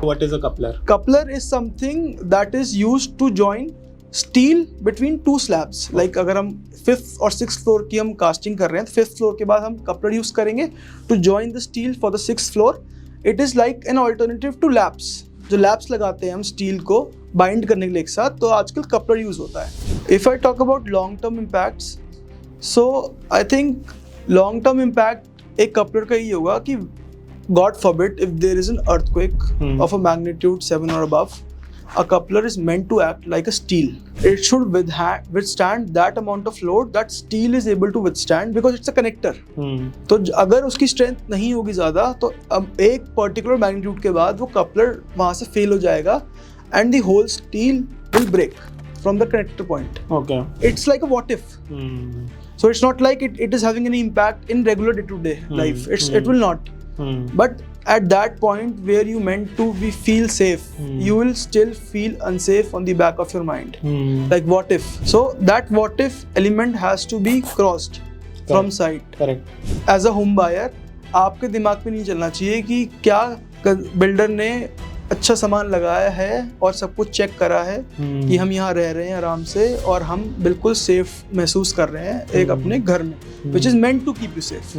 What is a coupler? Coupler is something that is used to join steel between two slabs. Like अगर हम 5th और 6th floor की हम casting कर रहे हैं तो 5th फ्लोर के बाद हम कपलर यूज करेंगे to join the steel for the 6th floor. It is like an alternative to laps. जो लैप्स लगाते हैं हम स्टील को बाइंड करने के लिए एक साथ, तो आजकल कपलर यूज होता है. If I talk about long term impacts, so I think long term impact एक कपलर का ये होगा कि God forbid if there is an earthquake of a magnitude 7 or above, a coupler is meant to act like a steel. It should withstand that amount of load that steel is able to withstand because it's a connector. तो अगर उसकी strength नहीं होगी ज़्यादा तो अब एक particular magnitude के बाद वो कपलर वहाँ से फेल हो जाएगा and the whole steel will break from the connector point. Okay. It's like a what if. So it's not like it is having any impact in regular day-to-day life. It will not. But at that point where you meant to feel safe, you will still feel unsafe on the back of your mind. Like what if? So that what if element has to be crossed from site. Correct. As a home buyer, आपके दिमाग में नहीं चलना चाहिए कि क्या builder ने अच्छा सामान लगाया है और सब कुछ चेक करा है कि हम यहाँ रह रहे हैं आराम से और हम बिल्कुल सेफ महसूस कर रहे हैं एक अपने घर में, which is meant to keep you safe.